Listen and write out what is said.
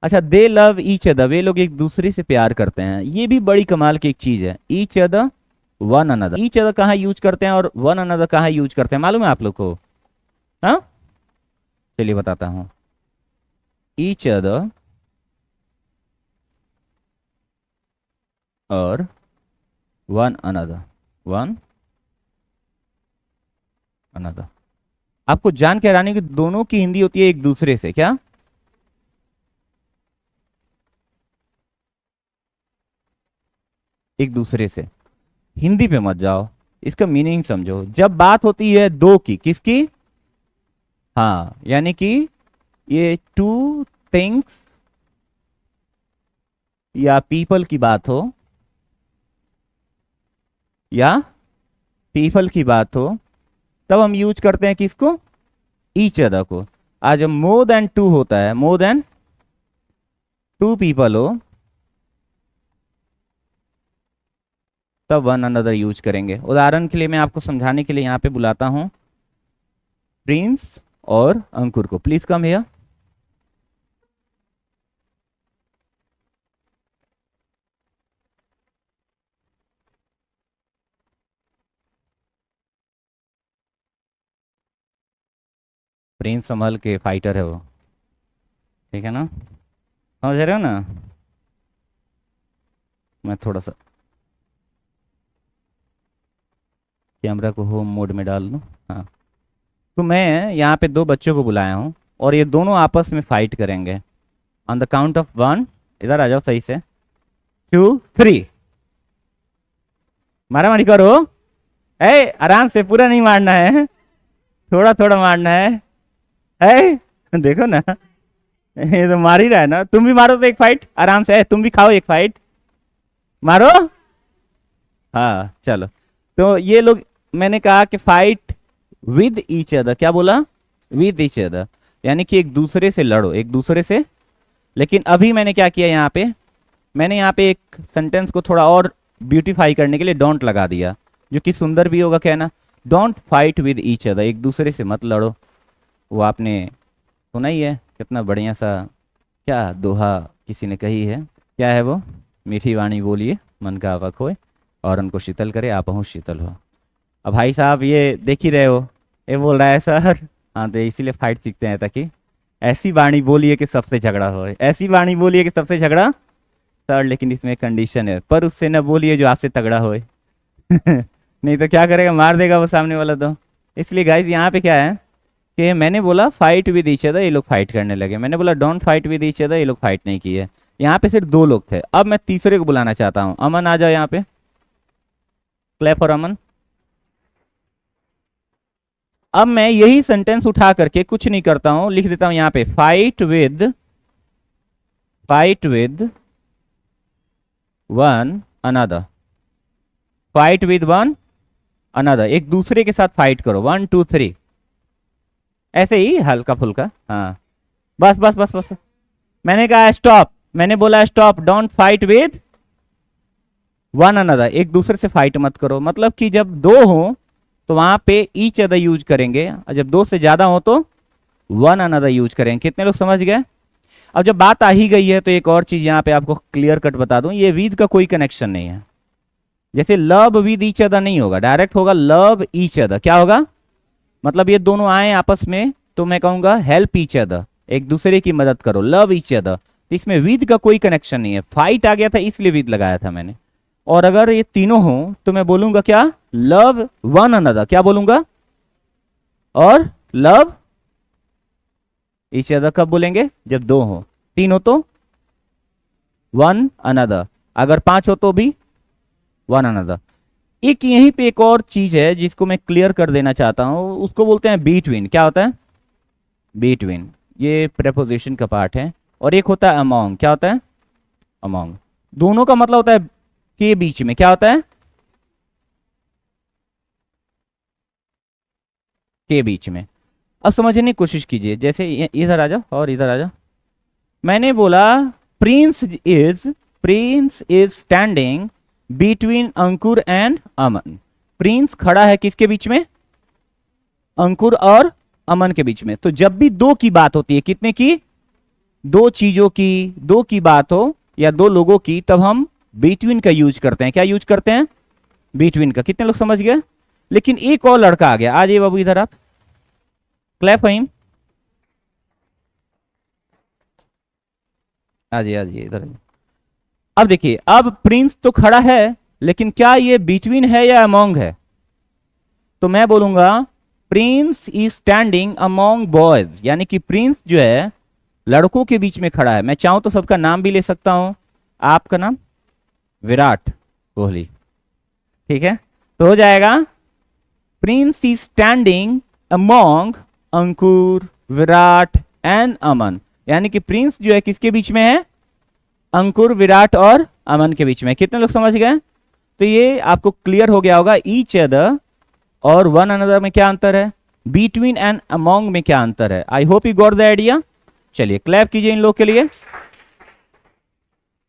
अच्छा, दे love each other, वे लोग एक दूसरे से प्यार करते हैं। ये भी बड़ी कमाल की एक चीज है, each other one another. Each other कहाँ यूज करते हैं और वन अनदर कहाँ यूज करते हैं, मालूम है आप लोग को? हाँ, चलिए बताता हूँ। ईच अदर और वन अनदर, वन अनदर। आपको जान के हैरानी कि दोनों की हिंदी होती है एक दूसरे से, क्या? एक दूसरे से। हिंदी पे मत जाओ, इसका मीनिंग समझो। जब बात होती है दो की, किसकी? हाँ, यानी कि ये टू थिंग्स या पीपल की बात हो, या पीपल की बात हो, तब हम यूज करते हैं किसको? ईच अदर को। आज जब मोर देन टू होता है, मोर देन टू पीपल हो, तब वन अनदर यूज करेंगे। उदाहरण के लिए मैं आपको समझाने के लिए यहां पे बुलाता हूं प्रिंस और अंकुर को। Please come here. प्रिंस संभल के फाइटर है वो, ठीक है ना? समझ रहे हो ना? मैं थोड़ा सा कैमरा को होम मोड में डाल दूं। हाँ, तो मैं यहाँ पे दो बच्चों को बुलाया हूँ और ये दोनों आपस में फाइट करेंगे। On the count of one, इधर आ जाओ सही से, टू थ्री, मारा मारी करो। ए, आराम से, पूरा नहीं मारना है, थोड़ा थोड़ा मारना है। ए, देखो ना, ये तो मार ही रहा है ना। तुम भी मारो तो एक फाइट आराम से। तुम भी खाओ एक फाइट, मारो। हाँ चलो। तो ये लोग, मैंने कहा कि फाइट विद ईच अदर, क्या बोला? विद ईच अदर, यानी कि एक दूसरे से लड़ो, एक दूसरे से। लेकिन अभी मैंने क्या किया यहाँ पे, मैंने यहाँ पे एक सेंटेंस को थोड़ा और ब्यूटीफाई करने के लिए डोंट लगा दिया, जो कि सुंदर भी होगा। क्या ना, don't fight with each other, एक दूसरे से मत लड़ो। वो आपने सुना ही है, कितना बढ़िया सा क्या दोहा किसी ने कही है, क्या है वो? मीठी वाणी बोलिए मन का आवा खोए, और उनको शीतल करे आपहु शीतल हो। अब भाई साहब ये देख ही रहे हो, ये बोल रहा है सर। हाँ, तो इसीलिए फाइट सीखते हैं, ताकि ऐसी वाणी बोलिए कि सबसे झगड़ा हो, ऐसी वाणी बोलिए कि सबसे झगड़ा। सर लेकिन इसमें कंडीशन है, पर उससे न बोलिए जो आपसे तगड़ा होए। नहीं तो क्या करेगा, मार देगा वो सामने वाला तो। इसलिए गाइज यहाँ पे क्या है कि मैंने बोला फाइट विद ईच अदर, ये लोग फाइट करने लगे। मैंने बोला don't fight with each other, ये लोग फाइट नहीं किए। यहाँ पे सिर्फ दो लोग थे। अब मैं तीसरे को बुलाना चाहता हूँ। अमन आ जाओ यहाँ पे, क्लैप फॉर अमन। अब मैं यही सेंटेंस उठा करके कुछ नहीं करता हूं, लिख देता हूं यहाँ पे fight with one another, fight with one another, एक दूसरे के साथ फाइट करो, वन टू थ्री, ऐसे ही हल्का फुल्का। हाँ, बस बस बस बस। मैंने कहा स्टॉप, मैंने बोला stop, don't fight with one another, एक दूसरे से फाइट मत करो। मतलब कि जब दो हो तो वहां पे ईच अदर यूज करेंगे, और जब दो से ज्यादा हो तो वन अनदर यूज करेंगे। कितने लोग समझ गए? अब जब बात आ ही गई है तो एक और चीज यहाँ पे आपको क्लियर कट बता दूं, ये विद का कोई कनेक्शन नहीं है। जैसे लव विद ईच अदर नहीं होगा, डायरेक्ट होगा लव ईच अदर। क्या होगा? मतलब ये दोनों आए आपस में तो मैं कहूंगा हेल्प ईच अदर, एक दूसरे की मदद करो, लव ईच अदर। इसमें विद का कोई कनेक्शन नहीं है। फाइट आ गया था इसलिए विद लगाया था मैंने। और अगर ये तीनों हो तो मैं बोलूंगा क्या? Love one another. क्या बोलूंगा? और लव ईच अदर कब बोलेंगे? जब दो हो। तीन हो तो वन अनदर, अगर पांच हो तो भी वन अनदर। एक यहीं पे एक और चीज है जिसको मैं क्लियर कर देना चाहता हूं, उसको बोलते हैं बिटवीन। क्या होता है? बिटवीन, ये प्रेपोजिशन का पार्ट है। और एक होता है अमोंग। क्या होता है? अमोंग। दोनों का मतलब होता है के बीच में। क्या होता है? के बीच में। अब समझने की कोशिश कीजिए, जैसे इधर आ जाओ और इधर आ जाओ। मैंने बोला Prince is standing between Ankur and Aman. Prince खड़ा है किसके बीच में? अंकुर और अमन के बीच में। तो जब भी दो की बात होती है, कितने की? दो चीजों की, दो की बात हो या दो लोगों की, तब हम बिटवीन का यूज करते हैं। क्या यूज करते हैं? बिटवीन का। कितने लोग समझ गए? लेकिन एक और लड़का आ गया। आ जाइए बाबू इधर आप, क्लैप हिम। आ जाइए इधर। अब देखिए, अब प्रिंस तो खड़ा है, लेकिन क्या ये बिटवीन है या अमोंग है? तो मैं बोलूंगा Prince is standing among boys, यानी कि प्रिंस जो है लड़कों के बीच में खड़ा है। मैं चाहूं तो सबका नाम भी ले सकता हूं। आपका नाम? विराट कोहली। ठीक है, तो हो जाएगा Prince is standing among Ankur, Virat and Aman. यानी कि प्रिंस जो है किसके बीच में है? अंकुर, विराट और अमन के बीच में। कितने लोग समझ गए? तो ये आपको क्लियर हो गया होगा ईच अदर और वन अनदर में क्या अंतर है, बिटवीन एंड अमोंग में क्या अंतर है। I hope you got the idea. चलिए क्लैप कीजिए इन लोग के लिए।